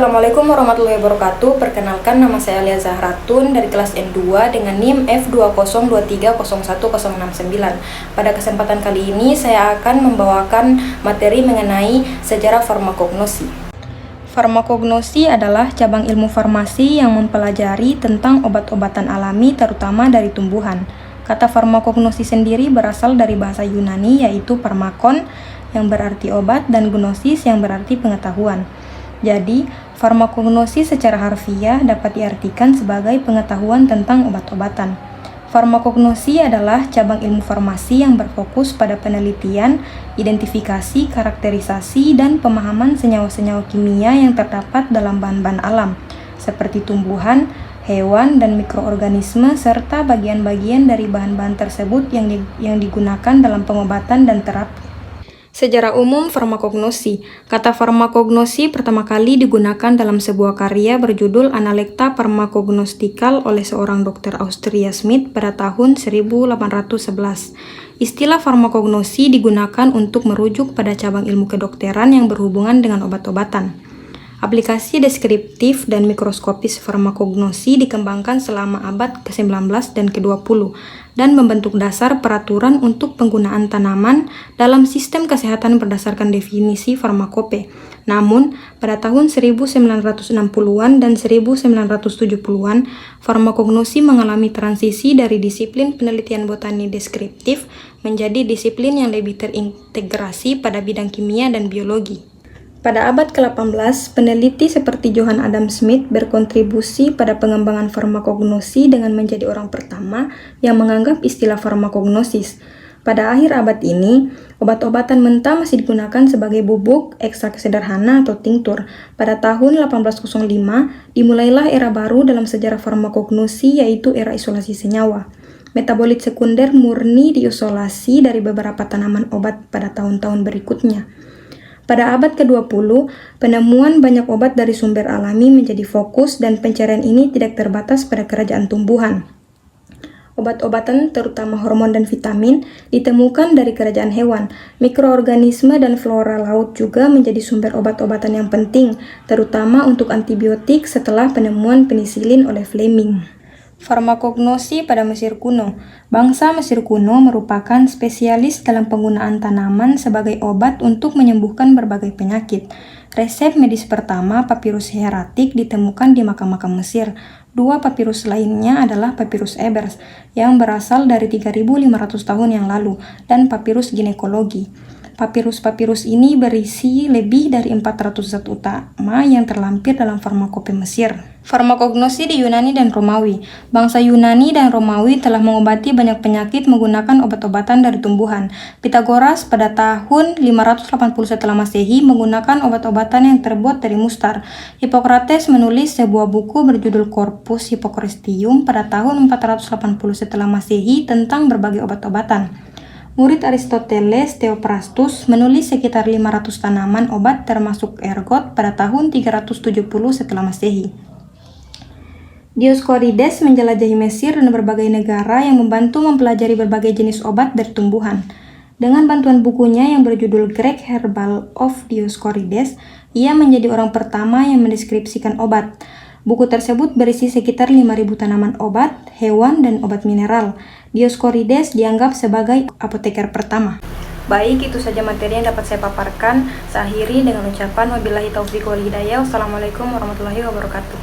Assalamualaikum warahmatullahi wabarakatuh. Perkenalkan, nama saya Alia Zahratun dari kelas N2 dengan NIM F2023010069. Pada kesempatan kali ini saya akan membawakan materi mengenai sejarah farmakognosi. Farmakognosi adalah cabang ilmu farmasi yang mempelajari tentang obat-obatan alami terutama dari tumbuhan. Kata farmakognosi sendiri berasal dari bahasa Yunani yaitu pharmakon yang berarti obat dan gnosis yang berarti pengetahuan. Jadi, farmakognosi secara harfiah dapat diartikan sebagai pengetahuan tentang obat-obatan. Farmakognosi adalah cabang ilmu farmasi yang berfokus pada penelitian, identifikasi, karakterisasi, dan pemahaman senyawa-senyawa kimia yang terdapat dalam bahan-bahan alam, seperti tumbuhan, hewan, dan mikroorganisme, serta bagian-bagian dari bahan-bahan tersebut yang digunakan dalam pengobatan dan terapi. Sejarah umum farmakognosi. Kata farmakognosi pertama kali digunakan dalam sebuah karya berjudul Analecta Pharmacognosticale oleh seorang dokter Austria Smith pada tahun 1811. Istilah farmakognosi digunakan untuk merujuk pada cabang ilmu kedokteran yang berhubungan dengan obat-obatan. Aplikasi deskriptif dan mikroskopis farmakognosi dikembangkan selama abad ke-19 dan ke-20 dan membentuk dasar peraturan untuk penggunaan tanaman dalam sistem kesehatan berdasarkan definisi farmakope. Namun, pada tahun 1960-an dan 1970-an, farmakognosi mengalami transisi dari disiplin penelitian botani deskriptif menjadi disiplin yang lebih terintegrasi pada bidang kimia dan biologi. Pada abad ke-18, peneliti seperti Johann Adam Smith berkontribusi pada pengembangan farmakognosi dengan menjadi orang pertama yang menganggap istilah farmakognosis. Pada akhir abad ini, obat-obatan mentah masih digunakan sebagai bubuk, ekstrak sederhana atau tinktur. Pada tahun 1805, dimulailah era baru dalam sejarah farmakognosi yaitu era isolasi senyawa. Metabolit sekunder murni diisolasi dari beberapa tanaman obat pada tahun-tahun berikutnya. Pada abad ke-20, penemuan banyak obat dari sumber alami menjadi fokus dan pencarian ini tidak terbatas pada kerajaan tumbuhan. Obat-obatan, terutama hormon dan vitamin, ditemukan dari kerajaan hewan. Mikroorganisme dan flora laut juga menjadi sumber obat-obatan yang penting, terutama untuk antibiotik setelah penemuan penisilin oleh Fleming. Farmakognosi pada Mesir kuno. Bangsa Mesir kuno merupakan spesialis dalam penggunaan tanaman sebagai obat untuk menyembuhkan berbagai penyakit. Resep medis pertama, papirus hieratik, ditemukan di makam-makam Mesir. Dua papirus lainnya adalah papirus Ebers yang berasal dari 3.500 tahun yang lalu dan papirus ginekologi. Papirus-papirus ini berisi lebih dari 400 zat utama yang terlampir dalam farmakope Mesir. Farmakognosi di Yunani dan Romawi. Bangsa Yunani dan Romawi telah mengobati banyak penyakit menggunakan obat-obatan dari tumbuhan. Pitagoras pada tahun 580 setelah Masehi menggunakan obat-obatan yang terbuat dari mustar. Hippocrates menulis sebuah buku berjudul Corpus Hippocrastium pada tahun 480 setelah Masehi tentang berbagai obat-obatan. Murid Aristoteles, Theophrastus, menulis sekitar 500 tanaman obat termasuk ergot pada tahun 370 setelah Masehi. Dioscorides menjelajahi Mesir dan berbagai negara yang membantu mempelajari berbagai jenis obat dari tumbuhan. Dengan bantuan bukunya yang berjudul Greek Herbal of Dioscorides, ia menjadi orang pertama yang mendeskripsikan obat. Buku tersebut berisi sekitar 5.000 tanaman obat, hewan, dan obat mineral. Dioscorides dianggap sebagai apoteker pertama. Baik, itu saja materi yang dapat saya paparkan. Saya akhiri dengan ucapan wabillahi taufiq wal hidayah. Wassalamualaikum warahmatullahi wabarakatuh.